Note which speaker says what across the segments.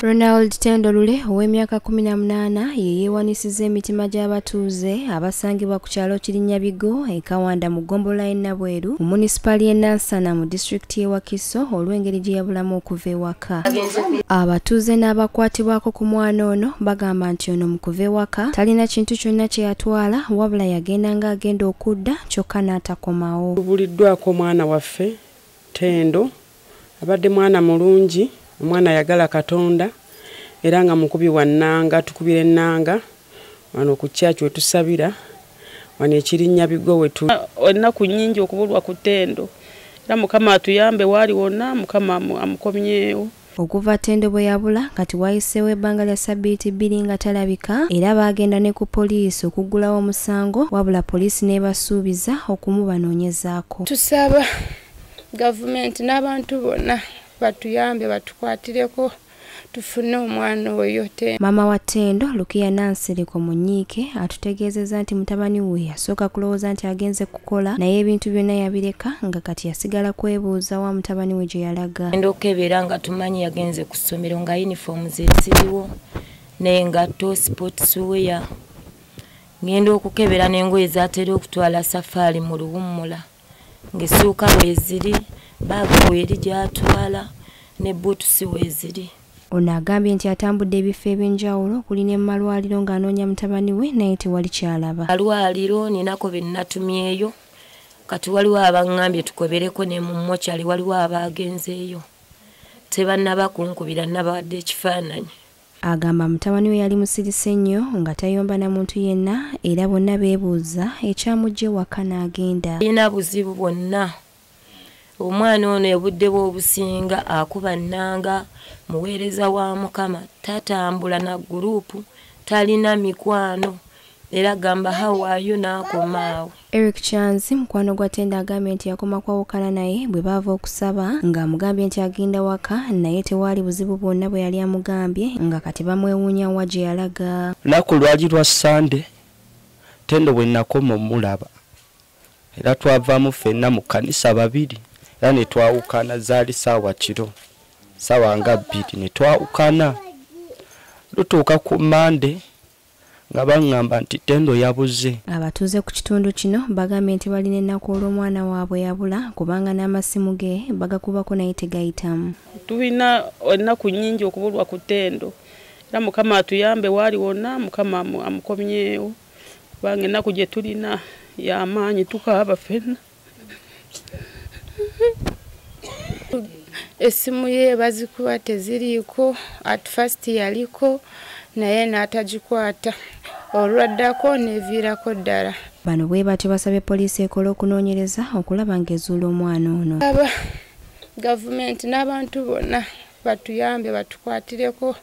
Speaker 1: Ronald Tendolule ow'emyaka 18 ye yeewanisiza emitima gy'abatuuze abasangibwa ku kyalo Kirinyabigo e Kawanda mu Ggombolola y'e Nabweru mu munisipali y'e Nansana mu disitulikiti y'e Wakiso olw'engeri gye yabulamu okuva ewaka. Abatuuze n'abakwatibwako ku mwana ono bagamba nti ono mu kuva ewaka talina kintu kyonna kye yatwala wabula yagenda ng'agenda okudda kyokka n'atakomawo.
Speaker 2: Tubuliddwako omwana waffe Tendo abadde mwana mulungi, omwana yagala Katonda era nga mukubi wa nnanga, tukubira ennanga wano ku kyaki wetusabira wano Ekirinyabigo wetu.
Speaker 3: Ennaku nnyingi okubulwa ku Tendo era Mukama atuyambe waali wonna Mukama amukomyewo.
Speaker 1: Okuva Tendo bwe yabula kati wayiseewo ebbanga lya ssabbiiti 2 nga talabika era baagenda ne ku poliisi okuggulawo omusango wabula poliisi n'ebasuubiza okumubanoonyezaako.
Speaker 4: Tusaba gavumenti n'abantu bonna batuyambe batukwatireko tufune omwana oyo.
Speaker 1: Mama wa Tendo Lukiya Nansiriko Munyiike atutegeezezza nti mutabani we yasooka kulowooza nti agenze kukola naye ebintu byonna yabireka nga kati yasigala kwebuuza wa mutabani we gye yalaga.
Speaker 5: Ngenda okukebera nga tumanyi yagenze ku ssomero nga yunifoomu ze ziriwo n'engatto sports wear. Ngenda okukebera n'engoye zaatera okutwala safaari mu luwummula ng'essuuka weeziri baaga weeri gy'atwala ne bbuutusi weeziri.
Speaker 1: Ono agambye nti atambudde ebifo eby'enjawulo okuli ne mu malwaliro ng'anoonya mutabani we naye tewali kyalaba.
Speaker 5: Malwaliro ninako be nnatumyeyo kati waliwo abaŋŋambye tukobereko ne mu mmokyali waliwo abaagenzeeyo tebannaba kunkubira nabawadde ekifaananyi.
Speaker 1: Agamba mutabani we yali musirise nnyo nga tayomba na muntu yenna era bonna beebuuza ekyamujja ewaka n'agenda.
Speaker 5: Alina buzibu bwonna. Omwana ono obudde bwe obusinga akuba nnanga muweereza wa Mukama tatambula na gurupu talina mikwano era gamba hawaayo n'akomaawo.
Speaker 1: Eric Chanzi mukwano gwa Tendo agambye nti yakoma kwawukana naye bwe baava okusaba nga amugambye nti agenda waka naye tewaali buzibu bwonna bwe yali amugambye nga kati bamwewuunya wa gye yalaga.
Speaker 6: Lunaku lwali lwa Sande Tendo bwe nakoma omulaba era twavaamu ffenna mu kkanisa babiri era ne twawukana zaali ssaawa kiro ssaawa nga 2 ne twawukana lutuuka ku Mande nga baŋŋamba nti Tendo yabuze.
Speaker 1: Abatuuze ku kitundu kino bagambye nti balina ennaku olw'omwana waabwe yabula kubanga n'amasimu ge bagakubako naye tegayitamu.
Speaker 3: Tulina ennaku nnyingi okubulwa ku Tendo era Mukama atuyambe waali wonna Mukama amukomyewo kubanga ennaku gye tulina y'amaanyi tukaaba ffenna.
Speaker 4: Essimu ye bazikuba teziriiko at first yaliko naye n'atagikwata olwaddako neviirako ddala.
Speaker 1: Bano bwe batyo basabye poliisi ekola okunoonyereza okulaba ng'ezuula omwana ono.
Speaker 4: Gavumenti n'abantu bonna batuyambe batukwatireko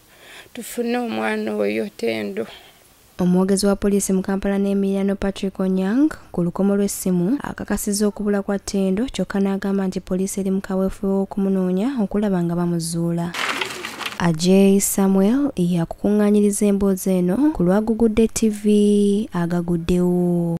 Speaker 4: tufune omwana oyo Tendo.
Speaker 1: Omwogezi wa poliisi mu Kampala n'Emiliano Patrick Onyang ku lukomo lw'essimu akakasizza okubula kwa Tendo kyokka n'agamba nti poliisi eri mu kaweefube w'okumunoonya okulaba nga bamuzuula. Ajay Samuel yakukuŋŋaanyiriza emboozi eno ku lwagugudde TV agaguddewo.